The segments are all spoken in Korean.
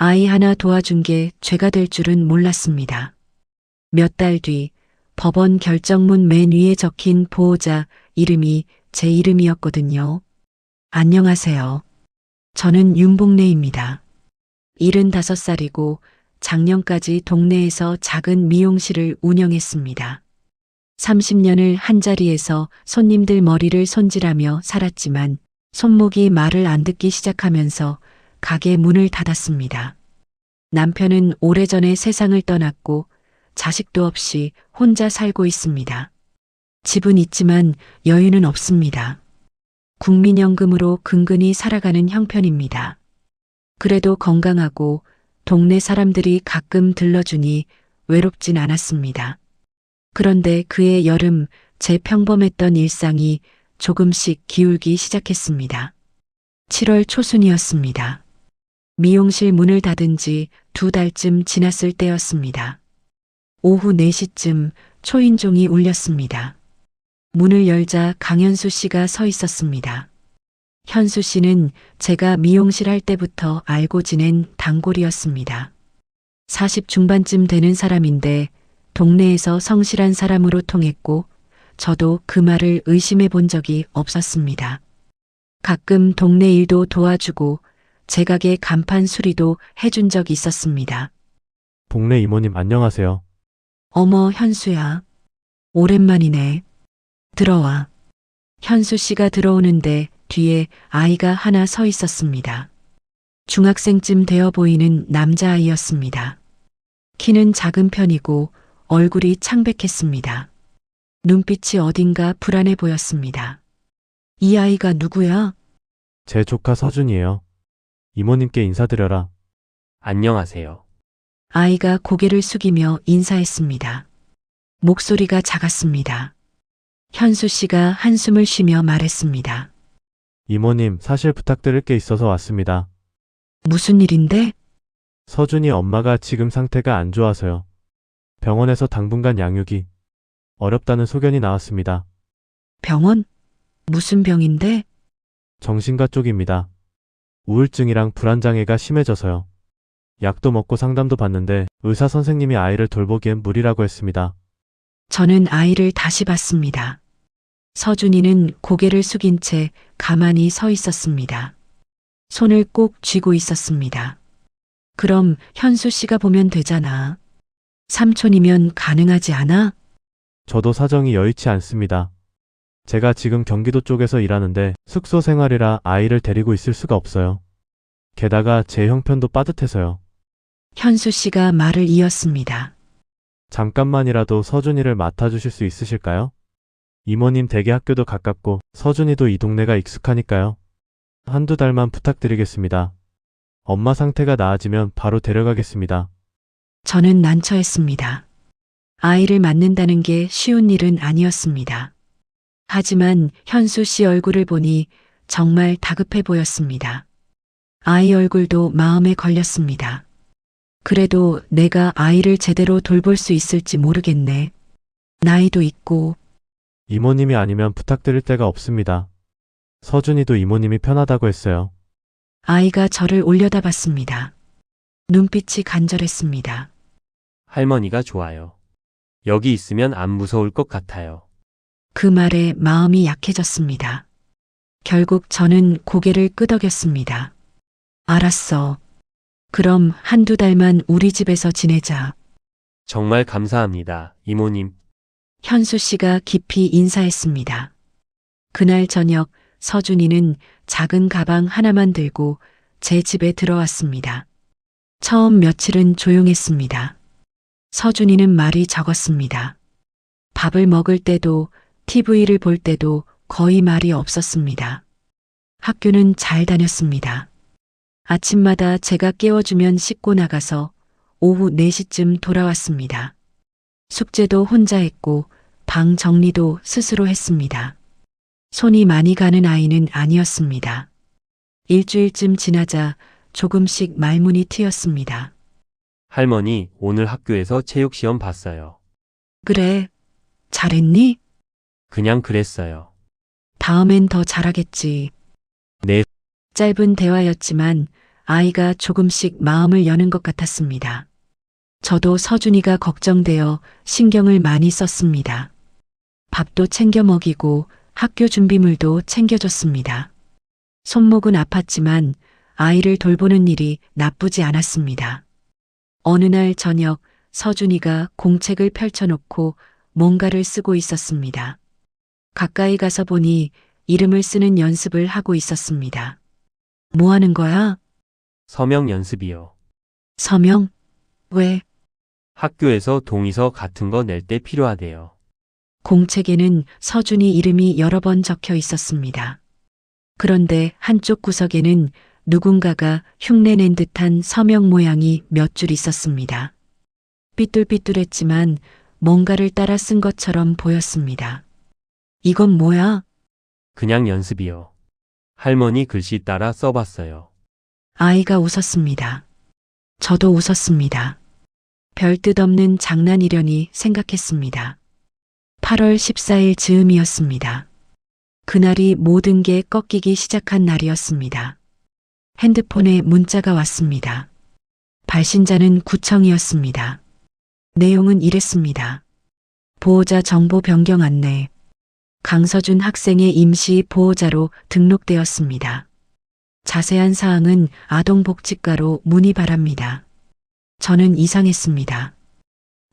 아이 하나 도와준 게 죄가 될 줄은 몰랐습니다. 몇 달 뒤 법원 결정문 맨 위에 적힌 보호자 이름이 제 이름이었거든요. 안녕하세요. 저는 윤복래입니다. 75살이고 작년까지 동네에서 작은 미용실을 운영했습니다. 30년을 한자리에서 손님들 머리를 손질하며 살았지만 손목이 말을 안 듣기 시작하면서 가게 문을 닫았습니다. 남편은 오래전에 세상을 떠났고 자식도 없이 혼자 살고 있습니다. 집은 있지만 여유는 없습니다. 국민연금으로 근근히 살아가는 형편입니다. 그래도 건강하고 동네 사람들이 가끔 들러주니 외롭진 않았습니다. 그런데 그해 여름 제 평범했던 일상이 조금씩 기울기 시작했습니다. 7월 초순이었습니다. 미용실 문을 닫은 지 2달쯤 지났을 때였습니다. 오후 4시쯤 초인종이 울렸습니다. 문을 열자 강현수 씨가 서 있었습니다. 현수 씨는 제가 미용실 할 때부터 알고 지낸 단골이었습니다. 40 중반쯤 되는 사람인데 동네에서 성실한 사람으로 통했고 저도 그 말을 의심해 본 적이 없었습니다. 가끔 동네 일도 도와주고 제 가게 간판 수리도 해준 적이 있었습니다. 동네 이모님 안녕하세요. 어머 현수야. 오랜만이네. 들어와. 현수 씨가 들어오는데 뒤에 아이가 하나 서 있었습니다. 중학생쯤 되어 보이는 남자아이였습니다. 키는 작은 편이고 얼굴이 창백했습니다. 눈빛이 어딘가 불안해 보였습니다. 이 아이가 누구야? 제 조카 서준이에요. 이모님께 인사드려라. 안녕하세요. 아이가 고개를 숙이며 인사했습니다. 목소리가 작았습니다. 현수 씨가 한숨을 쉬며 말했습니다. 이모님, 사실 부탁드릴 게 있어서 왔습니다. 무슨 일인데? 서준이 엄마가 지금 상태가 안 좋아서요. 병원에서 당분간 양육이 어렵다는 소견이 나왔습니다. 병원? 무슨 병인데? 정신과 쪽입니다. 우울증이랑 불안장애가 심해져서요. 약도 먹고 상담도 받는데 의사 선생님이 아이를 돌보기엔 무리라고 했습니다. 저는 아이를 다시 봤습니다. 서준이는 고개를 숙인 채 가만히 서 있었습니다. 손을 꼭 쥐고 있었습니다. 그럼 현수 씨가 보면 되잖아. 삼촌이면 가능하지 않아? 저도 사정이 여의치 않습니다. 제가 지금 경기도 쪽에서 일하는데 숙소 생활이라 아이를 데리고 있을 수가 없어요. 게다가 제 형편도 빠듯해서요. 현수 씨가 말을 이었습니다. 잠깐만이라도 서준이를 맡아주실 수 있으실까요? 이모님 댁에 학교도 가깝고 서준이도 이 동네가 익숙하니까요. 한두 달만 부탁드리겠습니다. 엄마 상태가 나아지면 바로 데려가겠습니다. 저는 난처했습니다. 아이를 맡는다는 게 쉬운 일은 아니었습니다. 하지만 현수 씨 얼굴을 보니 정말 다급해 보였습니다. 아이 얼굴도 마음에 걸렸습니다. 그래도 내가 아이를 제대로 돌볼 수 있을지 모르겠네. 나이도 있고. 이모님이 아니면 부탁드릴 데가 없습니다. 서준이도 이모님이 편하다고 했어요. 아이가 저를 올려다봤습니다. 눈빛이 간절했습니다. 할머니가 좋아요. 여기 있으면 안 무서울 것 같아요. 그 말에 마음이 약해졌습니다. 결국 저는 고개를 끄덕였습니다. 알았어. 그럼 한두 달만 우리 집에서 지내자. 정말 감사합니다, 이모님. 현수 씨가 깊이 인사했습니다. 그날 저녁 서준이는 작은 가방 하나만 들고 제 집에 들어왔습니다. 처음 며칠은 조용했습니다. 서준이는 말이 적었습니다. 밥을 먹을 때도 TV를 볼 때도 거의 말이 없었습니다. 학교는 잘 다녔습니다. 아침마다 제가 깨워주면 씻고 나가서 오후 4시쯤 돌아왔습니다. 숙제도 혼자 했고 방 정리도 스스로 했습니다. 손이 많이 가는 아이는 아니었습니다. 일주일쯤 지나자 조금씩 말문이 트였습니다. 할머니, 오늘 학교에서 체육시험 봤어요. 그래, 잘했니? 그냥 그랬어요. 다음엔 더 잘하겠지. 네. 짧은 대화였지만 아이가 조금씩 마음을 여는 것 같았습니다. 저도 서준이가 걱정되어 신경을 많이 썼습니다. 밥도 챙겨 먹이고 학교 준비물도 챙겨줬습니다. 손목은 아팠지만 아이를 돌보는 일이 나쁘지 않았습니다. 어느 날 저녁 서준이가 공책을 펼쳐놓고 뭔가를 쓰고 있었습니다. 가까이 가서 보니 이름을 쓰는 연습을 하고 있었습니다. 뭐 하는 거야? 서명 연습이요. 서명? 왜? 학교에서 동의서 같은 거 낼 때 필요하대요. 공책에는 서준이 이름이 여러 번 적혀 있었습니다. 그런데 한쪽 구석에는 누군가가 흉내낸 듯한 서명 모양이 몇 줄 있었습니다. 삐뚤삐뚤했지만 뭔가를 따라 쓴 것처럼 보였습니다. 이건 뭐야? 그냥 연습이요. 할머니 글씨 따라 써봤어요. 아이가 웃었습니다. 저도 웃었습니다. 별 뜻 없는 장난이려니 생각했습니다. 8월 14일 즈음이었습니다. 그날이 모든 게 꺾이기 시작한 날이었습니다. 핸드폰에 문자가 왔습니다. 발신자는 구청이었습니다. 내용은 이랬습니다. 보호자 정보 변경 안내. 강서준 학생의 임시 보호자로 등록되었습니다. 자세한 사항은 아동복지과로 문의 바랍니다. 저는 이상했습니다.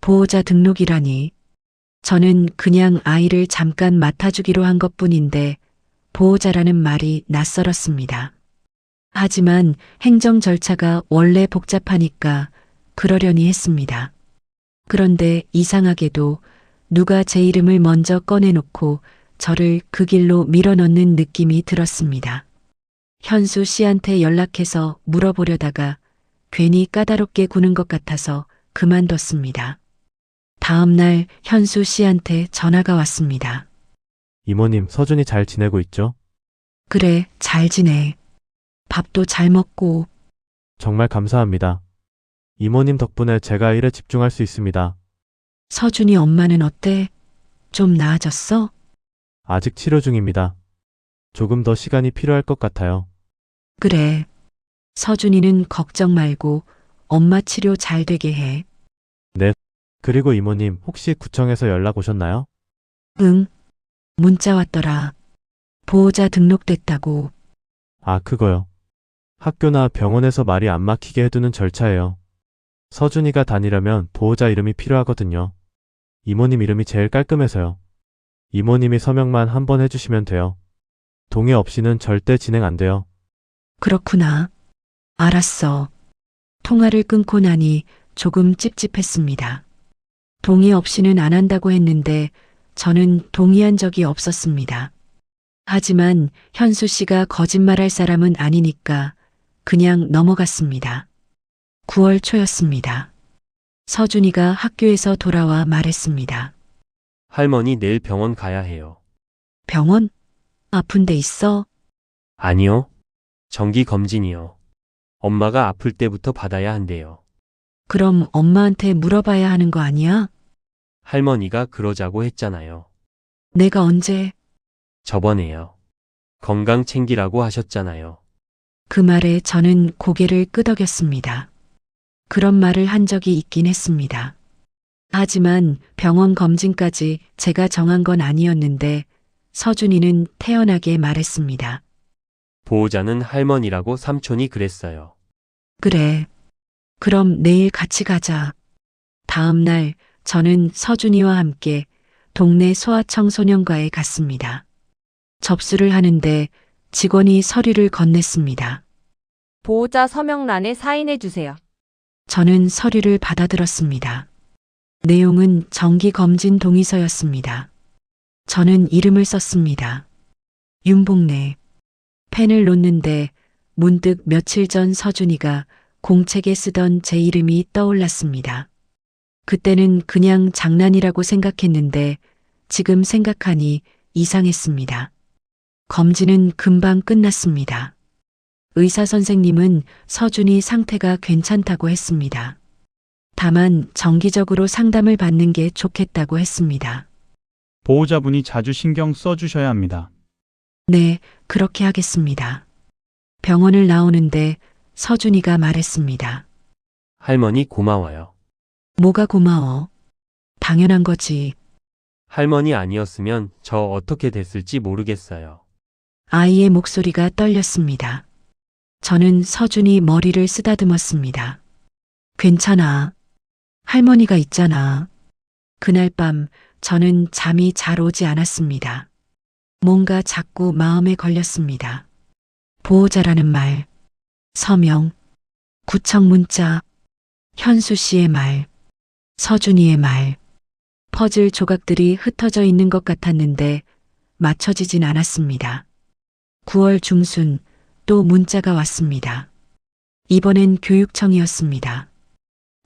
보호자 등록이라니. 저는 그냥 아이를 잠깐 맡아주기로 한 것뿐인데 보호자라는 말이 낯설었습니다. 하지만 행정 절차가 원래 복잡하니까 그러려니 했습니다. 그런데 이상하게도 누가 제 이름을 먼저 꺼내놓고 저를 그 길로 밀어넣는 느낌이 들었습니다. 현수 씨한테 연락해서 물어보려다가 괜히 까다롭게 구는 것 같아서 그만뒀습니다. 다음 날 현수 씨한테 전화가 왔습니다. 이모님, 서준이 잘 지내고 있죠? 그래, 잘 지내. 밥도 잘 먹고. 정말 감사합니다. 이모님 덕분에 제가 일에 집중할 수 있습니다. 서준이 엄마는 어때? 좀 나아졌어? 아직 치료 중입니다. 조금 더 시간이 필요할 것 같아요. 그래. 서준이는 걱정 말고 엄마 치료 잘 되게 해. 그리고 이모님, 혹시 구청에서 연락 오셨나요? 응. 문자 왔더라. 보호자 등록됐다고. 아, 그거요. 학교나 병원에서 말이 안 막히게 해두는 절차예요. 서준이가 다니려면 보호자 이름이 필요하거든요. 이모님 이름이 제일 깔끔해서요. 이모님이 서명만 한번 해주시면 돼요. 동의 없이는 절대 진행 안 돼요. 그렇구나. 알았어. 통화를 끊고 나니 조금 찝찝했습니다. 동의 없이는 안 한다고 했는데 저는 동의한 적이 없었습니다. 하지만 현수 씨가 거짓말할 사람은 아니니까 그냥 넘어갔습니다. 9월 초였습니다. 서준이가 학교에서 돌아와 말했습니다. 할머니 내일 병원 가야 해요. 병원? 아픈 데 있어? 아니요. 정기 검진이요. 엄마가 아플 때부터 받아야 한대요. 그럼 엄마한테 물어봐야 하는 거 아니야? 할머니가 그러자고 했잖아요. 내가 언제? 저번에요. 건강 챙기라고 하셨잖아요. 그 말에 저는 고개를 끄덕였습니다. 그런 말을 한 적이 있긴 했습니다. 하지만 병원 검진까지 제가 정한 건 아니었는데 서준이는 태연하게 말했습니다. 보호자는 할머니라고 삼촌이 그랬어요. 그래. 그럼 내일 같이 가자. 다음 날 저는 서준이와 함께 동네 소아청소년과에 갔습니다. 접수를 하는데 직원이 서류를 건넸습니다. 보호자 서명란에 사인해 주세요. 저는 서류를 받아들었습니다. 내용은 정기검진 동의서였습니다. 저는 이름을 썼습니다. 윤복래. 펜을 놓는데 문득 며칠 전 서준이가 공책에 쓰던 제 이름이 떠올랐습니다. 그때는 그냥 장난이라고 생각했는데 지금 생각하니 이상했습니다. 검진은 금방 끝났습니다. 의사 선생님은 서준이 상태가 괜찮다고 했습니다. 다만 정기적으로 상담을 받는 게 좋겠다고 했습니다. 보호자분이 자주 신경 써주셔야 합니다. 네, 그렇게 하겠습니다. 병원을 나오는데 서준이가 말했습니다. 할머니 고마워요. 뭐가 고마워? 당연한 거지. 할머니 아니었으면 저 어떻게 됐을지 모르겠어요. 아이의 목소리가 떨렸습니다. 저는 서준이 머리를 쓰다듬었습니다. 괜찮아. 할머니가 있잖아. 그날 밤 저는 잠이 잘 오지 않았습니다. 뭔가 자꾸 마음에 걸렸습니다. 보호자라는 말, 서명, 구청 문자, 현수 씨의 말, 서준이의 말, 퍼즐 조각들이 흩어져 있는 것 같았는데 맞춰지진 않았습니다. 9월 중순 또 문자가 왔습니다. 이번엔 교육청이었습니다.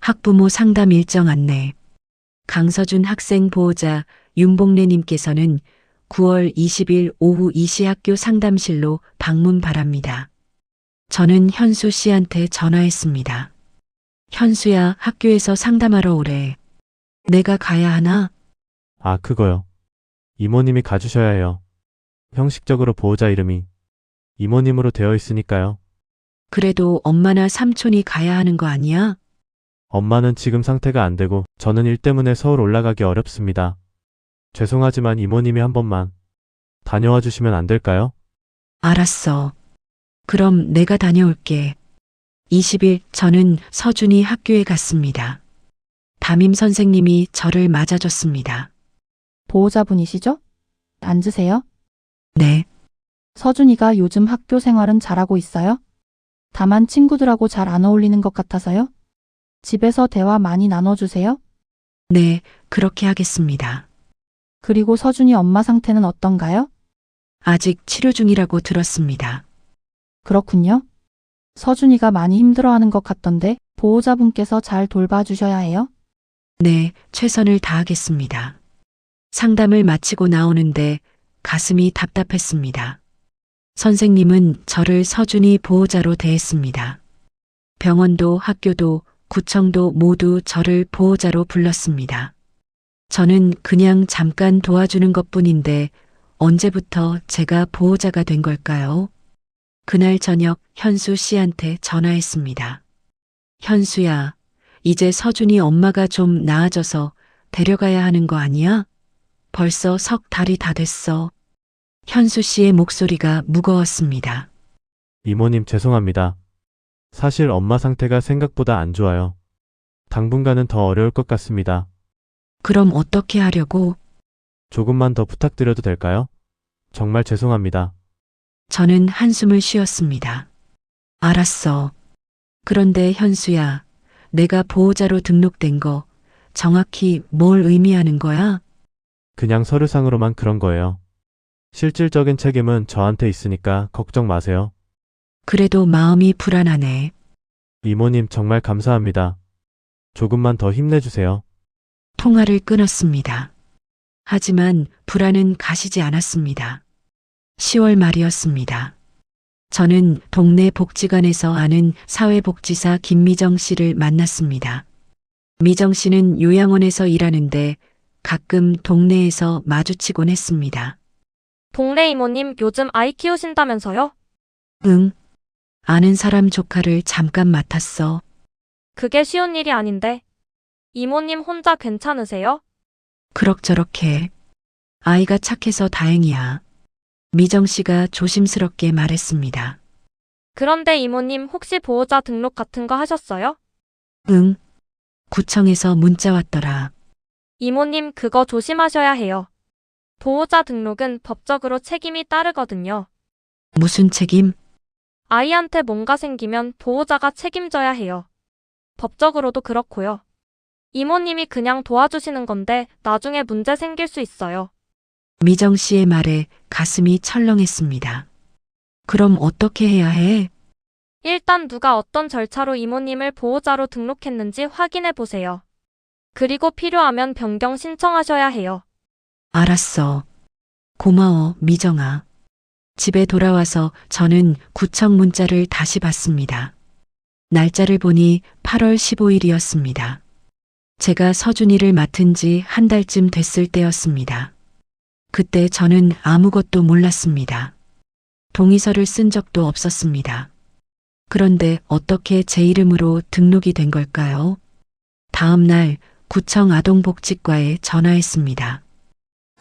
학부모 상담 일정 안내. 강서준 학생 보호자 윤봉래님께서는 9월 20일 오후 2시 학교 상담실로 방문 바랍니다. 저는 현수 씨한테 전화했습니다. 현수야, 학교에서 상담하러 오래. 내가 가야 하나? 아, 그거요. 이모님이 가주셔야 해요. 형식적으로 보호자 이름이 이모님으로 되어 있으니까요. 그래도 엄마나 삼촌이 가야 하는 거 아니야? 엄마는 지금 상태가 안 되고 저는 일 때문에 서울 올라가기 어렵습니다. 죄송하지만 이모님이 한 번만 다녀와 주시면 안 될까요? 알았어. 그럼 내가 다녀올게. 20일 저는 서준이 학교에 갔습니다. 담임 선생님이 저를 맞아줬습니다. 보호자분이시죠? 앉으세요. 네, 서준이가 요즘 학교 생활은 잘하고 있어요? 다만 친구들하고 잘 안 어울리는 것 같아서요? 집에서 대화 많이 나눠주세요. 네, 그렇게 하겠습니다. 그리고 서준이 엄마 상태는 어떤가요? 아직 치료 중이라고 들었습니다. 그렇군요. 서준이가 많이 힘들어하는 것 같던데 보호자분께서 잘 돌봐주셔야 해요. 네, 최선을 다하겠습니다. 상담을 마치고 나오는데 가슴이 답답했습니다. 선생님은 저를 서준이 보호자로 대했습니다. 병원도 학교도 구청도 모두 저를 보호자로 불렀습니다. 저는 그냥 잠깐 도와주는 것뿐인데 언제부터 제가 보호자가 된 걸까요? 그날 저녁 현수 씨한테 전화했습니다. 현수야, 이제 서준이 엄마가 좀 나아져서 데려가야 하는 거 아니야? 벌써 석 달이 다 됐어. 현수 씨의 목소리가 무거웠습니다. 이모님 죄송합니다. 사실 엄마 상태가 생각보다 안 좋아요. 당분간은 더 어려울 것 같습니다. 그럼 어떻게 하려고? 조금만 더 부탁드려도 될까요? 정말 죄송합니다. 저는 한숨을 쉬었습니다. 알았어. 그런데 현수야, 내가 보호자로 등록된 거 정확히 뭘 의미하는 거야? 그냥 서류상으로만 그런 거예요. 실질적인 책임은 저한테 있으니까 걱정 마세요. 그래도 마음이 불안하네. 이모님 정말 감사합니다. 조금만 더 힘내주세요. 통화를 끊었습니다. 하지만 불안은 가시지 않았습니다. 10월 말이었습니다. 저는 동네 복지관에서 아는 사회복지사 김미정 씨를 만났습니다. 미정 씨는 요양원에서 일하는데 가끔 동네에서 마주치곤 했습니다. 동네 이모님 요즘 아이 키우신다면서요? 응. 아는 사람 조카를 잠깐 맡았어. 그게 쉬운 일이 아닌데. 이모님 혼자 괜찮으세요? 그럭저럭해. 아이가 착해서 다행이야. 미정 씨가 조심스럽게 말했습니다. 그런데 이모님 혹시 보호자 등록 같은 거 하셨어요? 응. 구청에서 문자 왔더라. 이모님 그거 조심하셔야 해요. 보호자 등록은 법적으로 책임이 따르거든요. 무슨 책임? 아이한테 뭔가 생기면 보호자가 책임져야 해요. 법적으로도 그렇고요. 이모님이 그냥 도와주시는 건데 나중에 문제 생길 수 있어요. 미정 씨의 말에 가슴이 철렁했습니다. 그럼 어떻게 해야 해? 일단 누가 어떤 절차로 이모님을 보호자로 등록했는지 확인해 보세요. 그리고 필요하면 변경 신청하셔야 해요. 알았어. 고마워, 미정아. 집에 돌아와서 저는 구청 문자를 다시 봤습니다. 날짜를 보니 8월 15일이었습니다. 제가 서준이를 맡은 지 한 달쯤 됐을 때였습니다. 그때 저는 아무것도 몰랐습니다. 동의서를 쓴 적도 없었습니다. 그런데 어떻게 제 이름으로 등록이 된 걸까요? 다음 날 구청 아동복지과에 전화했습니다.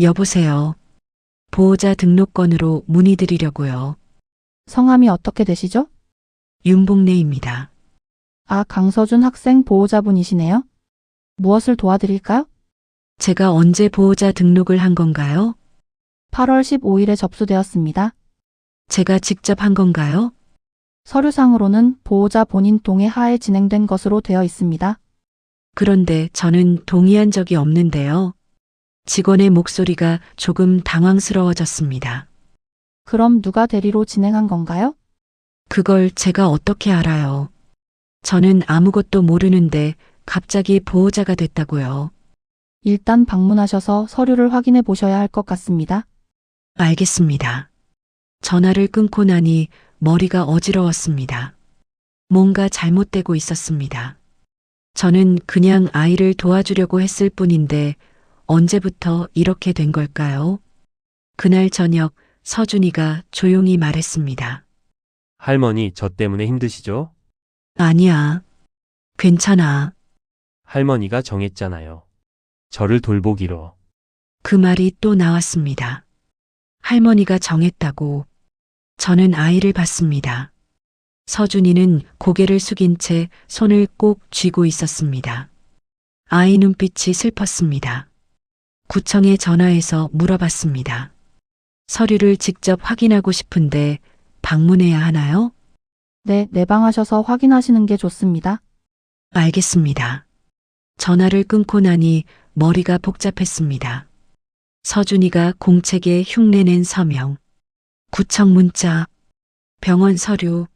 여보세요. 보호자 등록권으로 문의드리려고요. 성함이 어떻게 되시죠? 윤복래입니다. 아, 강서준 학생 보호자분이시네요. 무엇을 도와드릴까요? 제가 언제 보호자 등록을 한 건가요? 8월 15일에 접수되었습니다. 제가 직접 한 건가요? 서류상으로는 보호자 본인 동의 하에 진행된 것으로 되어 있습니다. 그런데 저는 동의한 적이 없는데요. 직원의 목소리가 조금 당황스러워졌습니다. 그럼 누가 대리로 진행한 건가요? 그걸 제가 어떻게 알아요? 저는 아무것도 모르는데 갑자기 보호자가 됐다고요. 일단 방문하셔서 서류를 확인해 보셔야 할 것 같습니다. 알겠습니다. 전화를 끊고 나니 머리가 어지러웠습니다. 뭔가 잘못되고 있었습니다. 저는 그냥 아이를 도와주려고 했을 뿐인데 언제부터 이렇게 된 걸까요? 그날 저녁 서준이가 조용히 말했습니다. 할머니, 저 때문에 힘드시죠? 아니야. 괜찮아. 할머니가 정했잖아요. 저를 돌보기로. 그 말이 또 나왔습니다. 할머니가 정했다고. 저는 아이를 봤습니다. 서준이는 고개를 숙인 채 손을 꼭 쥐고 있었습니다. 아이 눈빛이 슬펐습니다. 구청에 전화해서 물어봤습니다. 서류를 직접 확인하고 싶은데 방문해야 하나요? 네, 내방하셔서 확인하시는 게 좋습니다. 알겠습니다. 전화를 끊고 나니 머리가 복잡했습니다. 서준이가 공책에 흉내낸 서명, 구청 문자, 병원 서류,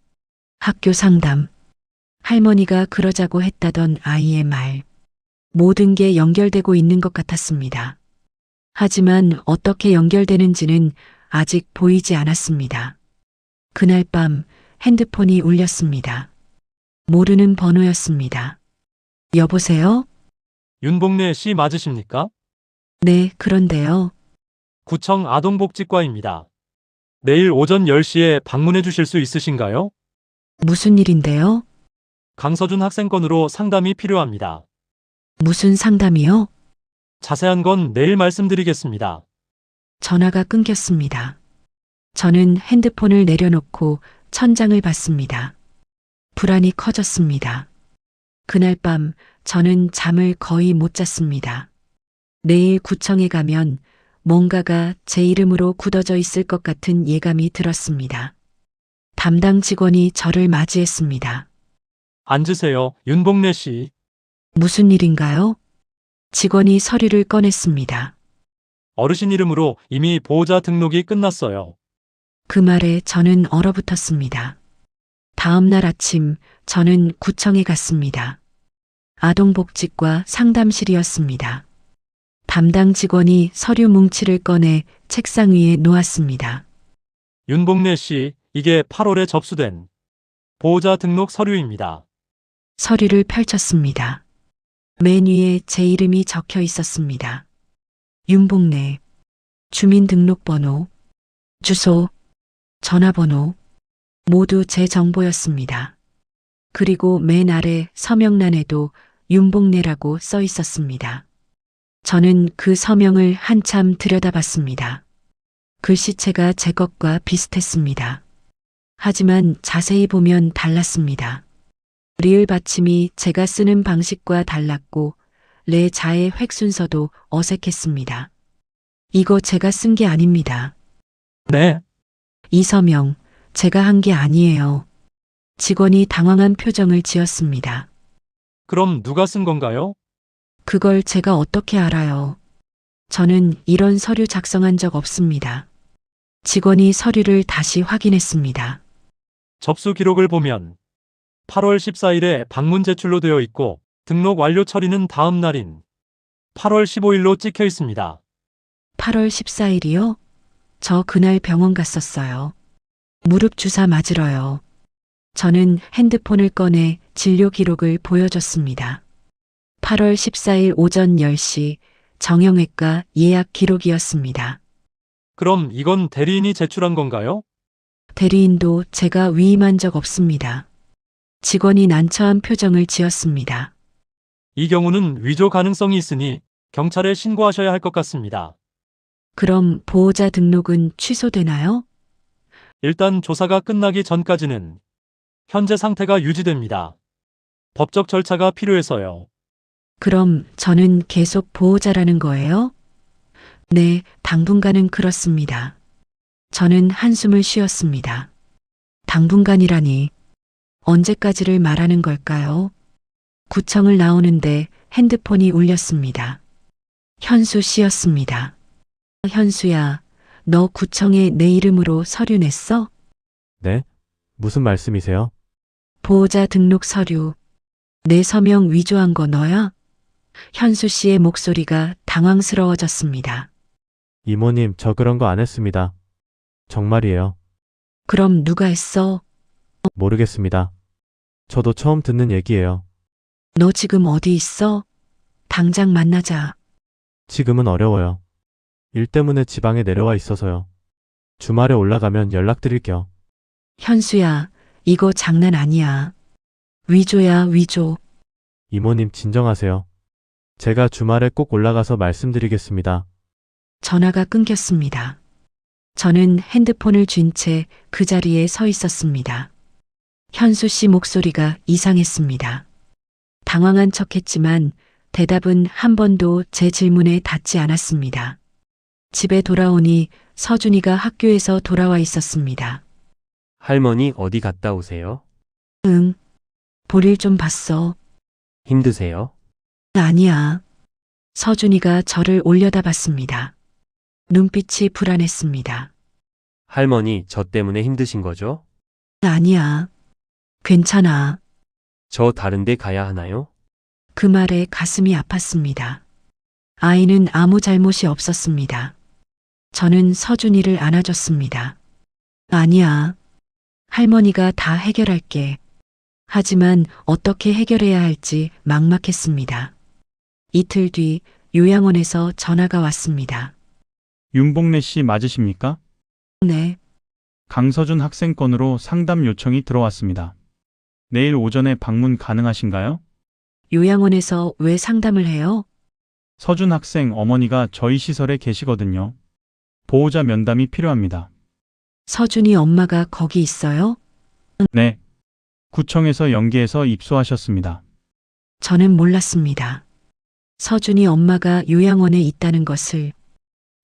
학교 상담, 할머니가 그러자고 했다던 아이의 말, 모든 게 연결되고 있는 것 같았습니다. 하지만 어떻게 연결되는지는 아직 보이지 않았습니다. 그날 밤 핸드폰이 울렸습니다. 모르는 번호였습니다. 여보세요? 윤복래 씨 맞으십니까? 네, 그런데요. 구청 아동복지과입니다. 내일 오전 10시에 방문해 주실 수 있으신가요? 무슨 일인데요? 강서준 학생 건으로 상담이 필요합니다. 무슨 상담이요? 자세한 건 내일 말씀드리겠습니다. 전화가 끊겼습니다. 저는 핸드폰을 내려놓고 천장을 봤습니다. 불안이 커졌습니다. 그날 밤 저는 잠을 거의 못 잤습니다. 내일 구청에 가면 뭔가가 제 이름으로 굳어져 있을 것 같은 예감이 들었습니다. 담당 직원이 저를 맞이했습니다. 앉으세요, 윤복래 씨. 무슨 일인가요? 직원이 서류를 꺼냈습니다. 어르신 이름으로 이미 보호자 등록이 끝났어요. 그 말에 저는 얼어붙었습니다. 다음 날 아침 저는 구청에 갔습니다. 아동복지과 상담실이었습니다. 담당 직원이 서류 뭉치를 꺼내 책상 위에 놓았습니다. 윤복래 씨, 이게 8월에 접수된 보호자 등록 서류입니다. 서류를 펼쳤습니다. 맨 위에 제 이름이 적혀 있었습니다. 윤복래, 주민등록번호, 주소, 전화번호, 모두 제 정보였습니다. 그리고 맨 아래 서명란에도 윤복래라고 써 있었습니다. 저는 그 서명을 한참 들여다봤습니다. 글씨체가 제 것과 비슷했습니다. 하지만 자세히 보면 달랐습니다. 리을 받침이 제가 쓰는 방식과 달랐고 레 자의 획 순서도 어색했습니다. 이거 제가 쓴 게 아닙니다. 네, 이 서명 제가 한 게 아니에요. 직원이 당황한 표정을 지었습니다. 그럼 누가 쓴 건가요? 그걸 제가 어떻게 알아요? 저는 이런 서류 작성한 적 없습니다. 직원이 서류를 다시 확인했습니다. 접수 기록을 보면 8월 14일에 방문 제출로 되어 있고 등록 완료 처리는 다음 날인 8월 15일로 찍혀 있습니다. 8월 14일이요? 저 그날 병원 갔었어요. 무릎 주사 맞으러요. 저는 핸드폰을 꺼내 진료 기록을 보여줬습니다. 8월 14일 오전 10시 정형외과 예약 기록이었습니다. 그럼 이건 대리인이 제출한 건가요? 대리인도 제가 위임한 적 없습니다. 직원이 난처한 표정을 지었습니다. 이 경우는 위조 가능성이 있으니 경찰에 신고하셔야 할 것 같습니다. 그럼 보호자 등록은 취소되나요? 일단 조사가 끝나기 전까지는 현재 상태가 유지됩니다. 법적 절차가 필요해서요. 그럼 저는 계속 보호자라는 거예요? 네, 당분간은 그렇습니다. 저는 한숨을 쉬었습니다. 당분간이라니 언제까지를 말하는 걸까요? 구청을 나오는데 핸드폰이 울렸습니다. 현수 씨였습니다. 현수야, 너 구청에 내 이름으로 서류 냈어? 네? 무슨 말씀이세요? 보호자 등록 서류. 내 서명 위조한 거 너야? 현수 씨의 목소리가 당황스러워졌습니다. 이모님, 저 그런 거 안 했습니다. 정말이에요. 그럼 누가 했어? 모르겠습니다. 저도 처음 듣는 얘기예요. 너 지금 어디 있어? 당장 만나자. 지금은 어려워요. 일 때문에 지방에 내려와 있어서요. 주말에 올라가면 연락드릴게요. 현수야, 이거 장난 아니야. 위조야, 위조. 이모님 진정하세요. 제가 주말에 꼭 올라가서 말씀드리겠습니다. 전화가 끊겼습니다. 저는 핸드폰을 쥔 채 그 자리에 서 있었습니다. 현수 씨 목소리가 이상했습니다. 당황한 척 했지만 대답은 한 번도 제 질문에 닿지 않았습니다. 집에 돌아오니 서준이가 학교에서 돌아와 있었습니다. 할머니 어디 갔다 오세요? 응. 볼일 좀 봤어. 힘드세요? 아니야. 서준이가 저를 올려다봤습니다. 눈빛이 불안했습니다. 할머니 저 때문에 힘드신 거죠? 아니야. 괜찮아. 저 다른 데 가야 하나요? 그 말에 가슴이 아팠습니다. 아이는 아무 잘못이 없었습니다. 저는 서준이를 안아줬습니다. 아니야. 할머니가 다 해결할게. 하지만 어떻게 해결해야 할지 막막했습니다. 이틀 뒤 요양원에서 전화가 왔습니다. 윤복래 씨 맞으십니까? 네, 강서준 학생 건으로 상담 요청이 들어왔습니다. 내일 오전에 방문 가능하신가요? 요양원에서 왜 상담을 해요? 서준 학생 어머니가 저희 시설에 계시거든요. 보호자 면담이 필요합니다. 서준이 엄마가 거기 있어요? 네. 구청에서 연계해서 입소하셨습니다. 저는 몰랐습니다. 서준이 엄마가 요양원에 있다는 것을.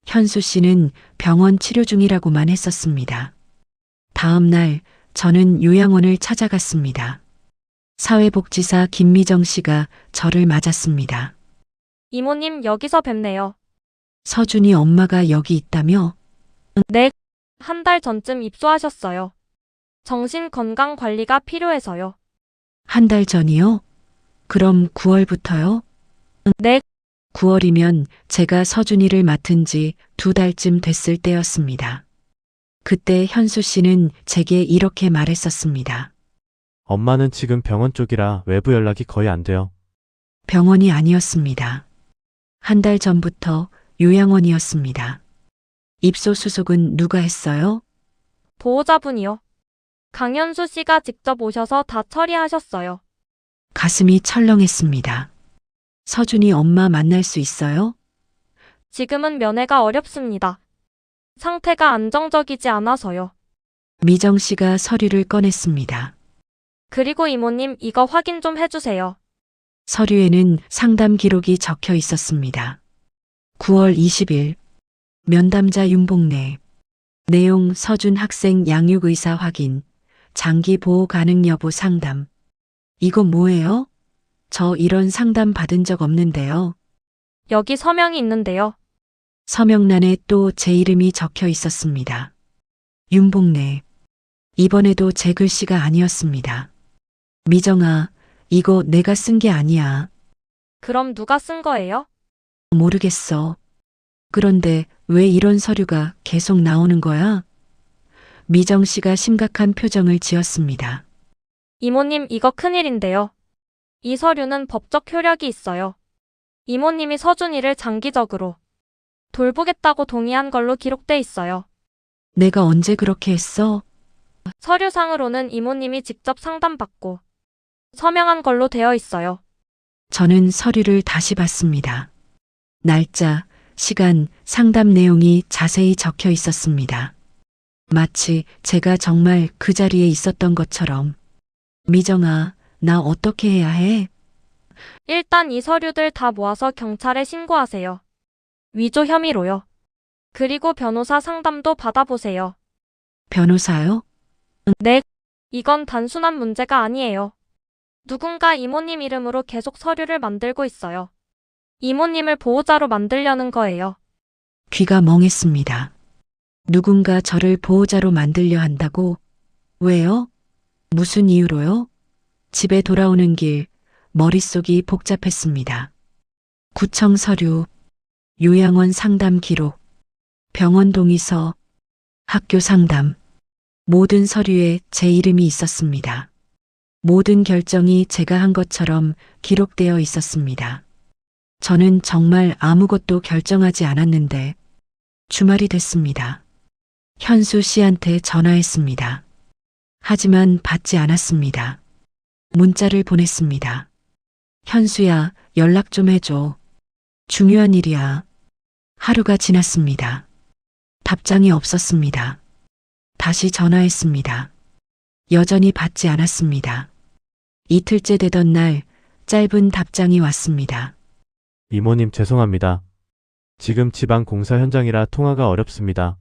현수 씨는 병원 치료 중이라고만 했었습니다. 다음 날 저는 요양원을 찾아갔습니다. 사회복지사 김미정 씨가 저를 맞았습니다. 이모님 여기서 뵙네요. 서준이 엄마가 여기 있다며? 네, 한 달 전쯤 입소하셨어요. 정신건강관리가 필요해서요. 한 달 전이요? 그럼 9월부터요? 네, 9월이면 제가 서준이를 맡은 지 2달쯤 됐을 때였습니다. 그때 현수 씨는 제게 이렇게 말했었습니다. 엄마는 지금 병원 쪽이라 외부 연락이 거의 안 돼요. 병원이 아니었습니다. 한 달 전부터 요양원이었습니다. 입소 수속은 누가 했어요? 보호자분이요. 강현수 씨가 직접 오셔서 다 처리하셨어요. 가슴이 철렁했습니다. 서준이 엄마 만날 수 있어요? 지금은 면회가 어렵습니다. 상태가 안정적이지 않아서요. 미정 씨가 서류를 꺼냈습니다. 그리고 이모님 이거 확인 좀 해주세요. 서류에는 상담 기록이 적혀 있었습니다. 9월 20일 면담자 윤복래. 내용 서준 학생 양육의사 확인. 장기 보호 가능 여부 상담. 이거 뭐예요? 저 이런 상담 받은 적 없는데요. 여기 서명이 있는데요. 서명란에 또 제 이름이 적혀 있었습니다. 윤복래. 이번에도 제 글씨가 아니었습니다. 미정아, 이거 내가 쓴 게 아니야. 그럼 누가 쓴 거예요? 모르겠어. 그런데 왜 이런 서류가 계속 나오는 거야? 미정 씨가 심각한 표정을 지었습니다. 이모님 이거 큰일인데요. 이 서류는 법적 효력이 있어요. 이모님이 서준이를 장기적으로 돌보겠다고 동의한 걸로 기록돼 있어요. 내가 언제 그렇게 했어? 서류상으로는 이모님이 직접 상담받고 서명한 걸로 되어 있어요. 저는 서류를 다시 봤습니다. 날짜, 시간, 상담 내용이 자세히 적혀 있었습니다. 마치 제가 정말 그 자리에 있었던 것처럼. 미정아, 나 어떻게 해야 해? 일단 이 서류들 다 모아서 경찰에 신고하세요. 위조 혐의로요. 그리고 변호사 상담도 받아보세요. 변호사요? 네, 이건 단순한 문제가 아니에요. 누군가 이모님 이름으로 계속 서류를 만들고 있어요. 이모님을 보호자로 만들려는 거예요. 귀가 멍했습니다. 누군가 저를 보호자로 만들려 한다고? 왜요? 무슨 이유로요? 집에 돌아오는 길, 머릿속이 복잡했습니다. 구청 서류, 요양원 상담 기록, 병원 동의서, 학교 상담, 모든 서류에 제 이름이 있었습니다. 모든 결정이 제가 한 것처럼 기록되어 있었습니다. 저는 정말 아무것도 결정하지 않았는데 주말이 됐습니다. 현수 씨한테 전화했습니다. 하지만 받지 않았습니다. 문자를 보냈습니다. 현수야, 연락 좀 해줘. 중요한 일이야. 하루가 지났습니다. 답장이 없었습니다. 다시 전화했습니다. 여전히 받지 않았습니다. 이틀째 되던 날 짧은 답장이 왔습니다. 이모님 죄송합니다. 지금 지방 공사 현장이라 통화가 어렵습니다.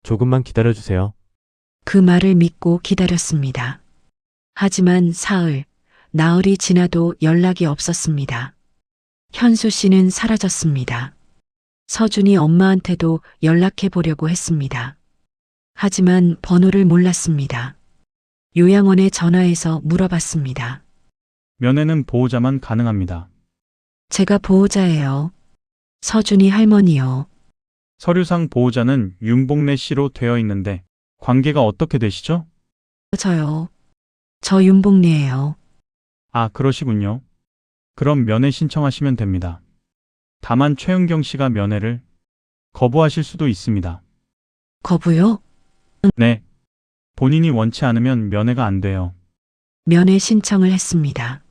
조금만 기다려주세요. 그 말을 믿고 기다렸습니다. 하지만 사흘, 나흘이 지나도 연락이 없었습니다. 현수 씨는 사라졌습니다. 서준이 엄마한테도 연락해 보려고 했습니다. 하지만 번호를 몰랐습니다. 요양원에 전화해서 물어봤습니다. 면회는 보호자만 가능합니다. 제가 보호자예요. 서준이 할머니요. 서류상 보호자는 윤복래 씨로 되어 있는데 관계가 어떻게 되시죠? 저요. 저 윤복리예요. 아, 그러시군요. 그럼 면회 신청하시면 됩니다. 다만 최은경 씨가 면회를 거부하실 수도 있습니다. 거부요? 네. 본인이 원치 않으면 면회가 안 돼요. 면회 신청을 했습니다.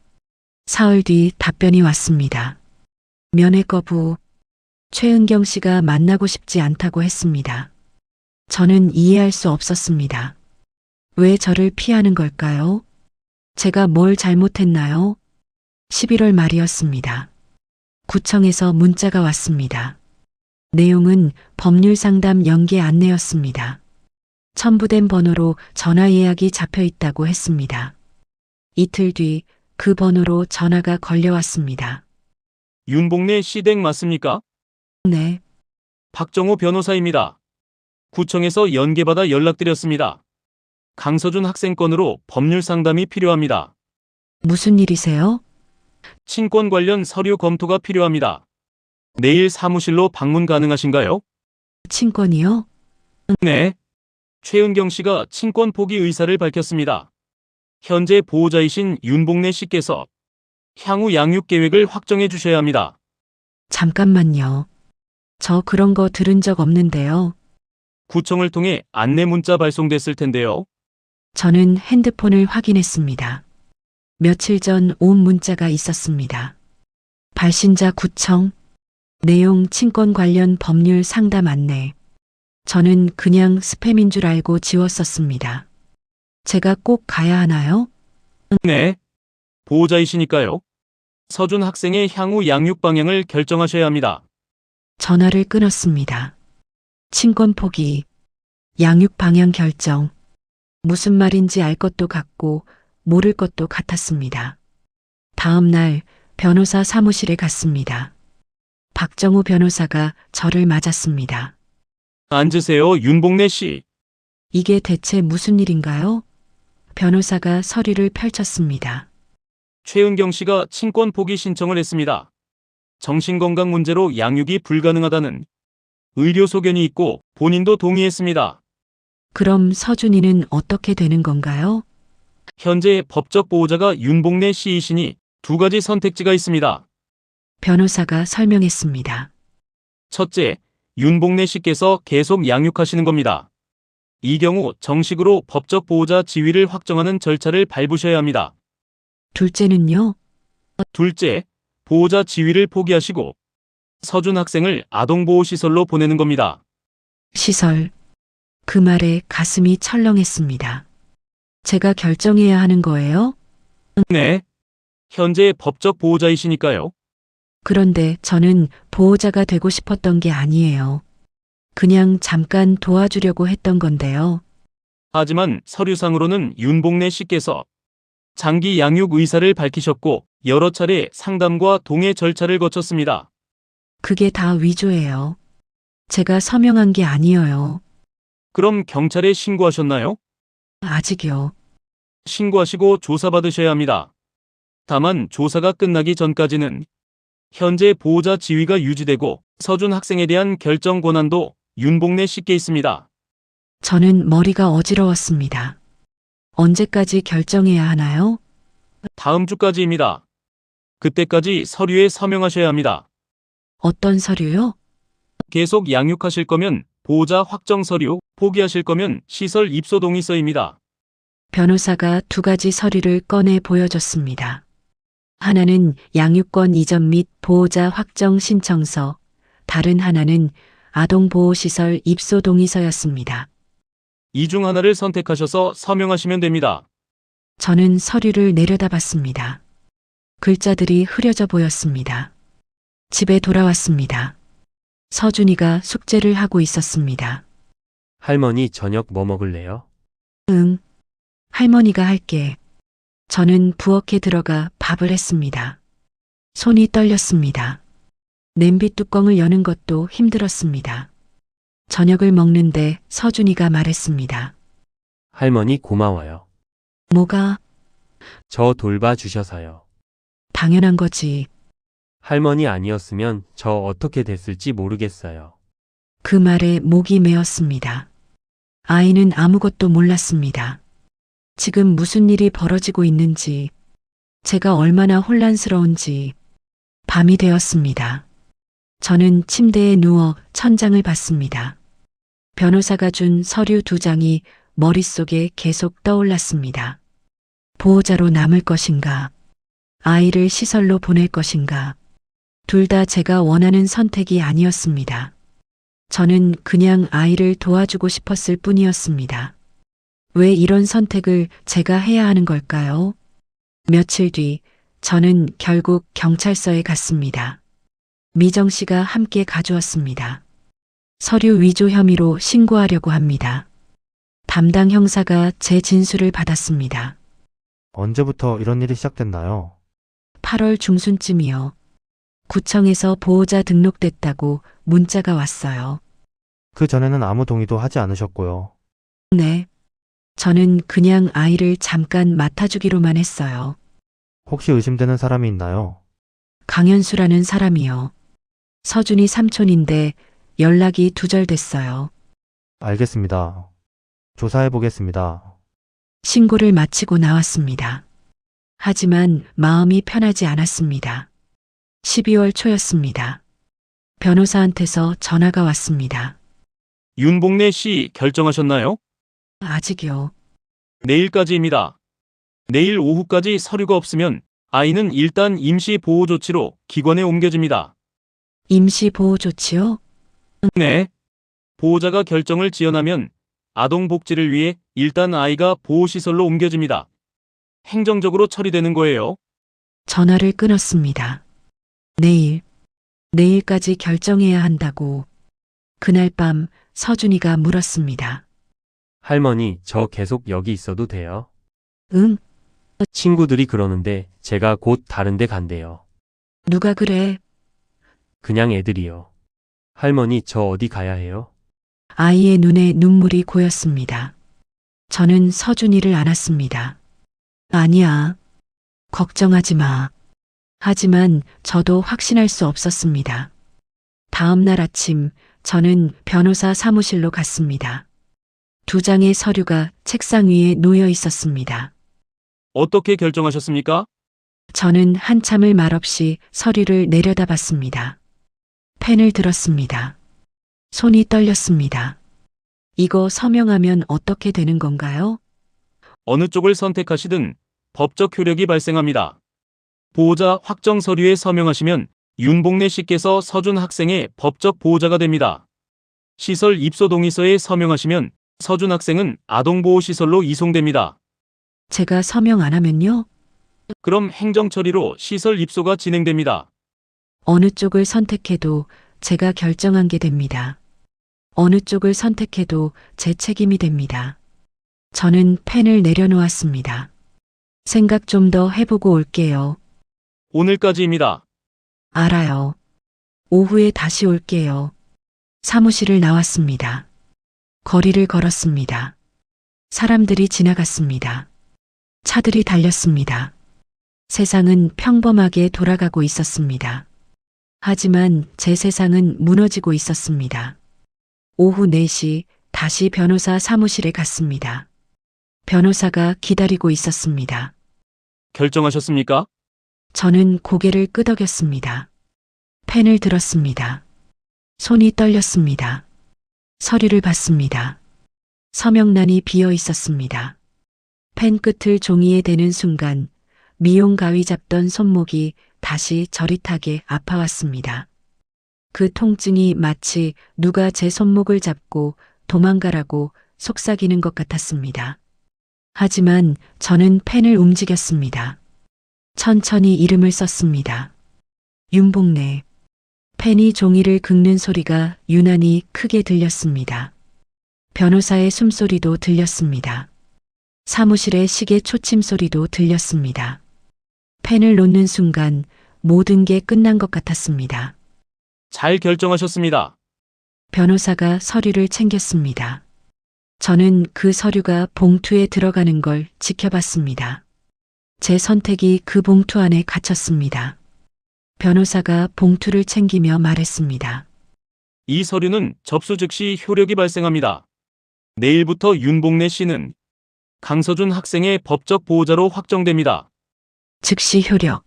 사흘 뒤 답변이 왔습니다. 면회 거부. 최은경 씨가 만나고 싶지 않다고 했습니다. 저는 이해할 수 없었습니다. 왜 저를 피하는 걸까요? 제가 뭘 잘못했나요? 11월 말이었습니다. 구청에서 문자가 왔습니다. 내용은 법률 상담 연계 안내였습니다. 첨부된 번호로 전화 예약이 잡혀 있다고 했습니다. 이틀 뒤 그 번호로 전화가 걸려왔습니다. 윤복래 씨 댁 맞습니까? 네, 박정호 변호사입니다. 구청에서 연계받아 연락드렸습니다. 강서준 학생 건으로 법률 상담이 필요합니다. 무슨 일이세요? 친권 관련 서류 검토가 필요합니다. 내일 사무실로 방문 가능하신가요? 친권이요? 네. 최은경 씨가 친권 포기 의사를 밝혔습니다. 현재 보호자이신 윤복래 씨께서 향후 양육 계획을 확정해 주셔야 합니다. 잠깐만요. 저 그런 거 들은 적 없는데요. 구청을 통해 안내 문자 발송됐을 텐데요. 저는 핸드폰을 확인했습니다. 며칠 전 온 문자가 있었습니다. 발신자 구청, 내용 친권 관련 법률 상담 안내. 저는 그냥 스팸인 줄 알고 지웠었습니다. 제가 꼭 가야 하나요? 네. 보호자이시니까요. 서준 학생의 향후 양육 방향을 결정하셔야 합니다. 전화를 끊었습니다. 친권 포기, 양육 방향 결정. 무슨 말인지 알 것도 같고 모를 것도 같았습니다. 다음 날 변호사 사무실에 갔습니다. 박정우 변호사가 저를 맞았습니다. 앉으세요, 윤복래 씨. 이게 대체 무슨 일인가요? 변호사가 서류를 펼쳤습니다. 최은경 씨가 친권 포기 신청을 했습니다. 정신건강 문제로 양육이 불가능하다는 의료 소견이 있고 본인도 동의했습니다. 그럼 서준이는 어떻게 되는 건가요? 현재 법적 보호자가 윤복래 씨이시니 두 가지 선택지가 있습니다. 변호사가 설명했습니다. 첫째, 윤복래 씨께서 계속 양육하시는 겁니다. 이 경우 정식으로 법적 보호자 지위를 확정하는 절차를 밟으셔야 합니다. 둘째는요? 둘째, 보호자 지위를 포기하시고 서준 학생을 아동보호시설로 보내는 겁니다. 시설. 그 말에 가슴이 철렁했습니다. 제가 결정해야 하는 거예요? 네. 현재 법적 보호자이시니까요. 그런데 저는 보호자가 되고 싶었던 게 아니에요. 그냥 잠깐 도와주려고 했던 건데요. 하지만 서류상으로는 윤복래 씨께서 장기 양육 의사를 밝히셨고 여러 차례 상담과 동의 절차를 거쳤습니다. 그게 다 위조예요. 제가 서명한 게 아니에요. 그럼 경찰에 신고하셨나요? 아직이요. 신고하시고 조사받으셔야 합니다. 다만 조사가 끝나기 전까지는 현재 보호자 지위가 유지되고 서준 학생에 대한 결정 권한도 윤복래 씨께 있습니다. 저는 머리가 어지러웠습니다. 언제까지 결정해야 하나요? 다음 주까지입니다. 그때까지 서류에 서명하셔야 합니다. 어떤 서류요? 계속 양육하실 거면 보호자 확정 서류, 포기하실 거면 시설 입소 동의서입니다. 변호사가 두 가지 서류를 꺼내 보여줬습니다. 하나는 양육권 이전 및 보호자 확정 신청서, 다른 하나는 아동보호시설 입소 동의서였습니다. 이 중 하나를 선택하셔서 서명하시면 됩니다. 저는 서류를 내려다봤습니다. 글자들이 흐려져 보였습니다. 집에 돌아왔습니다. 서준이가 숙제를 하고 있었습니다. 할머니 저녁 뭐 먹을래요? 응. 할머니가 할게. 저는 부엌에 들어가 밥을 했습니다. 손이 떨렸습니다. 냄비 뚜껑을 여는 것도 힘들었습니다. 저녁을 먹는데 서준이가 말했습니다. 할머니 고마워요. 뭐가? 저 돌봐주셔서요. 당연한 거지. 할머니 아니었으면 저 어떻게 됐을지 모르겠어요. 그 말에 목이 메었습니다. 아이는 아무것도 몰랐습니다. 지금 무슨 일이 벌어지고 있는지, 제가 얼마나 혼란스러운지. 밤이 되었습니다. 저는 침대에 누워 천장을 봤습니다. 변호사가 준 서류 2장이 머릿속에 계속 떠올랐습니다. 보호자로 남을 것인가? 아이를 시설로 보낼 것인가? 둘 다 제가 원하는 선택이 아니었습니다. 저는 그냥 아이를 도와주고 싶었을 뿐이었습니다. 왜 이런 선택을 제가 해야 하는 걸까요? 며칠 뒤 저는 결국 경찰서에 갔습니다. 미정 씨가 함께 가주었습니다. 서류 위조 혐의로 신고하려고 합니다. 담당 형사가 제 진술을 받았습니다. 언제부터 이런 일이 시작됐나요? 8월 중순쯤이요. 구청에서 보호자 등록됐다고 문자가 왔어요. 그 전에는 아무 동의도 하지 않으셨고요. 네. 저는 그냥 아이를 잠깐 맡아주기로만 했어요. 혹시 의심되는 사람이 있나요? 강현수라는 사람이요. 서준이 삼촌인데 연락이 두절됐어요. 알겠습니다. 조사해 보겠습니다. 신고를 마치고 나왔습니다. 하지만 마음이 편하지 않았습니다. 12월 초였습니다. 변호사한테서 전화가 왔습니다. 윤복래 씨 결정하셨나요? 아직이요. 내일까지입니다. 내일 오후까지 서류가 없으면 아이는 일단 임시 보호 조치로 기관에 옮겨집니다. 임시 보호 조치요? 네. 보호자가 결정을 지연하면 아동 복지를 위해 일단 아이가 보호시설로 옮겨집니다. 행정적으로 처리되는 거예요. 전화를 끊었습니다. 내일까지 결정해야 한다고. 그날 밤 서준이가 물었습니다. 할머니 저 계속 여기 있어도 돼요? 응? 친구들이 그러는데 제가 곧 다른 데 간대요. 누가 그래? 그냥 애들이요. 할머니 저 어디 가야 해요? 아이의 눈에 눈물이 고였습니다. 저는 서준이를 안았습니다. 아니야. 걱정하지 마. 하지만 저도 확신할 수 없었습니다. 다음 날 아침 저는 변호사 사무실로 갔습니다. 2장의 서류가 책상 위에 놓여 있었습니다. 어떻게 결정하셨습니까? 저는 한참을 말없이 서류를 내려다봤습니다. 펜을 들었습니다. 손이 떨렸습니다. 이거 서명하면 어떻게 되는 건가요? 어느 쪽을 선택하시든 법적 효력이 발생합니다. 보호자 확정 서류에 서명하시면 윤복래 씨께서 서준 학생의 법적 보호자가 됩니다. 시설 입소 동의서에 서명하시면 서준 학생은 아동보호시설로 이송됩니다. 제가 서명 안 하면요? 그럼 행정처리로 시설 입소가 진행됩니다. 어느 쪽을 선택해도 제가 결정한 게 됩니다. 어느 쪽을 선택해도 제 책임이 됩니다. 저는 펜을 내려놓았습니다. 생각 좀 더 해보고 올게요. 오늘까지입니다. 알아요. 오후에 다시 올게요. 사무실을 나왔습니다. 거리를 걸었습니다. 사람들이 지나갔습니다. 차들이 달렸습니다. 세상은 평범하게 돌아가고 있었습니다. 하지만 제 세상은 무너지고 있었습니다. 오후 4시 다시 변호사 사무실에 갔습니다. 변호사가 기다리고 있었습니다. 결정하셨습니까? 저는 고개를 끄덕였습니다. 펜을 들었습니다. 손이 떨렸습니다. 서류를 봤습니다. 서명란이 비어 있었습니다. 펜 끝을 종이에 대는 순간 미용 가위 잡던 손목이 다시 저릿하게 아파왔습니다. 그 통증이 마치 누가 제 손목을 잡고 도망가라고 속삭이는 것 같았습니다. 하지만 저는 펜을 움직였습니다. 천천히 이름을 썼습니다. 윤복래. 펜이 종이를 긁는 소리가 유난히 크게 들렸습니다. 변호사의 숨소리도 들렸습니다. 사무실의 시계 초침 소리도 들렸습니다. 펜을 놓는 순간 모든 게 끝난 것 같았습니다. 잘 결정하셨습니다. 변호사가 서류를 챙겼습니다. 저는 그 서류가 봉투에 들어가는 걸 지켜봤습니다. 제 선택이 그 봉투 안에 갇혔습니다. 변호사가 봉투를 챙기며 말했습니다. 이 서류는 접수 즉시 효력이 발생합니다. 내일부터 윤복래 씨는 강서준 학생의 법적 보호자로 확정됩니다. 즉시 효력.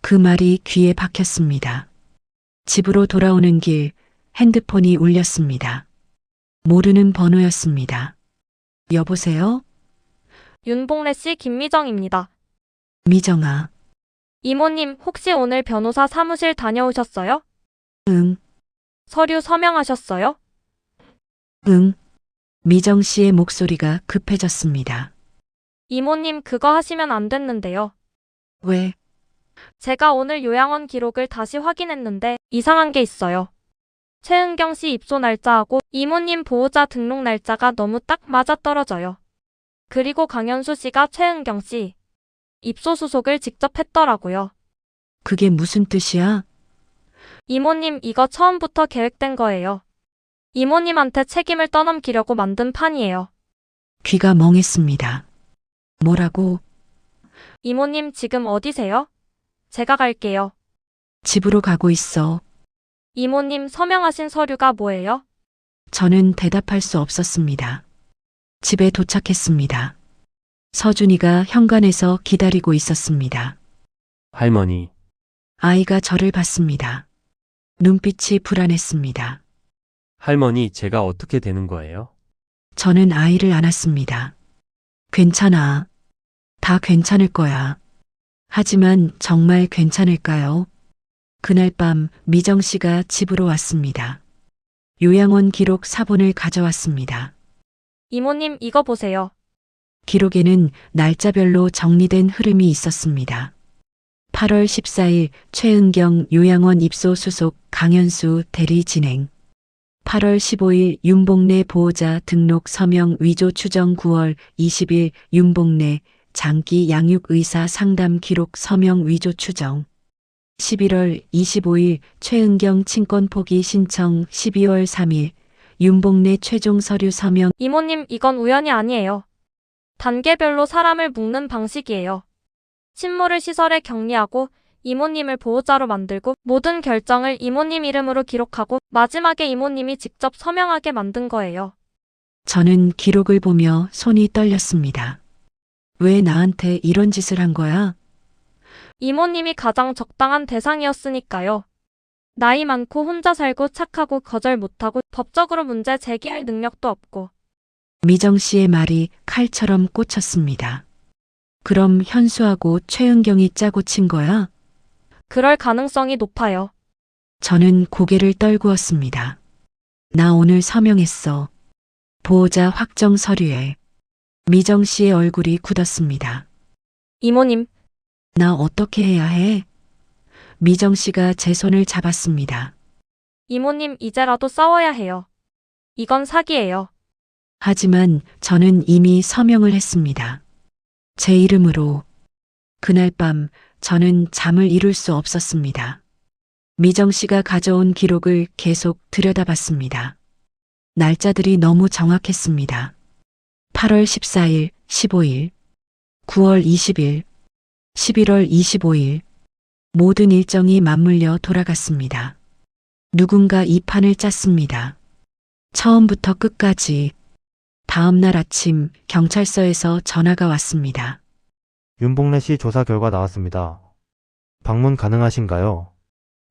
그 말이 귀에 박혔습니다. 집으로 돌아오는 길 핸드폰이 울렸습니다. 모르는 번호였습니다. 여보세요? 윤복래 씨 김미정입니다. 미정아. 이모님 혹시 오늘 변호사 사무실 다녀오셨어요? 응, 서류 서명하셨어요? 응. 미정 씨의 목소리가 급해졌습니다. 이모님 그거 하시면 안 됐는데요. 왜? 제가 오늘 요양원 기록을 다시 확인했는데 이상한 게 있어요. 최은경 씨 입소 날짜하고 이모님 보호자 등록 날짜가 너무 딱 맞아떨어져요. 그리고 강현수 씨가 최은경 씨 입소 수속을 직접 했더라고요. 그게 무슨 뜻이야? 이모님 이거 처음부터 계획된 거예요. 이모님한테 책임을 떠넘기려고 만든 판이에요. 귀가 멍했습니다. 뭐라고? 이모님 지금 어디세요? 제가 갈게요. 집으로 가고 있어. 이모님 서명하신 서류가 뭐예요? 저는 대답할 수 없었습니다. 집에 도착했습니다. 서준이가 현관에서 기다리고 있었습니다. 할머니, 아이가 저를 봤습니다. 눈빛이 불안했습니다. 할머니 제가 어떻게 되는 거예요? 저는 아이를 안았습니다. 괜찮아. 다 괜찮을 거야. 하지만 정말 괜찮을까요? 그날 밤 미정 씨가 집으로 왔습니다. 요양원 기록 사본을 가져왔습니다. 이모님 이거 보세요. 기록에는 날짜별로 정리된 흐름이 있었습니다. 8월 14일 최은경 요양원 입소 수속 강현수 대리 진행. 8월 15일 윤복래 보호자 등록 서명 위조 추정 9월 20일 윤복래 장기 양육 의사 상담 기록 서명 위조 추정. 11월 25일 최은경 친권 포기 신청 12월 3일 윤복래 최종 서류 서명. 이모님 이건 우연이 아니에요. 단계별로 사람을 묶는 방식이에요. 친모를 시설에 격리하고 이모님을 보호자로 만들고 모든 결정을 이모님 이름으로 기록하고 마지막에 이모님이 직접 서명하게 만든 거예요. 저는 기록을 보며 손이 떨렸습니다. 왜 나한테 이런 짓을 한 거야? 이모님이 가장 적당한 대상이었으니까요. 나이 많고 혼자 살고 착하고 거절 못하고 법적으로 문제 제기할 능력도 없고. 미정 씨의 말이 칼처럼 꽂혔습니다. 그럼 현수하고 최은경이 짜고 친 거야? 그럴 가능성이 높아요. 저는 고개를 떨구었습니다. 나 오늘 서명했어. 보호자 확정 서류에. 미정 씨의 얼굴이 굳었습니다. 이모님, 나 어떻게 해야 해? 미정 씨가 제 손을 잡았습니다. 이모님 이제라도 싸워야 해요. 이건 사기예요. 하지만 저는 이미 서명을 했습니다. 제 이름으로. 그날 밤 저는 잠을 이룰 수 없었습니다. 미정 씨가 가져온 기록을 계속 들여다봤습니다. 날짜들이 너무 정확했습니다. 8월 14일, 15일, 9월 20일, 11월 25일, 모든 일정이 맞물려 돌아갔습니다. 누군가 이 판을 짰습니다. 처음부터 끝까지. 다음 날 아침 경찰서에서 전화가 왔습니다. 윤복래 씨 조사 결과 나왔습니다. 방문 가능하신가요?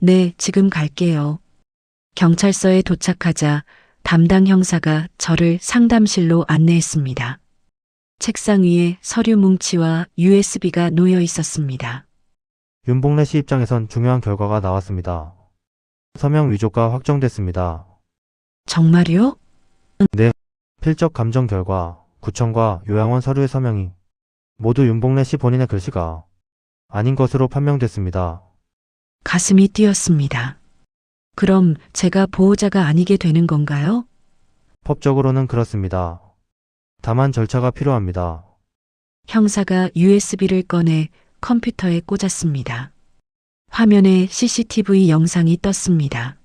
네, 지금 갈게요. 경찰서에 도착하자 담당 형사가 저를 상담실로 안내했습니다. 책상 위에 서류 뭉치와 USB가 놓여 있었습니다. 윤복래 씨 입장에선 중요한 결과가 나왔습니다. 서명 위조가 확정됐습니다. 정말요? 필적 감정 결과 구청과 요양원 서류의 서명이 모두 윤복래 씨 본인의 글씨가 아닌 것으로 판명됐습니다. 가슴이 뛰었습니다. 그럼 제가 보호자가 아니게 되는 건가요? 법적으로는 그렇습니다. 다만 절차가 필요합니다. 형사가 USB를 꺼내 컴퓨터에 꽂았습니다. 화면에 CCTV 영상이 떴습니다.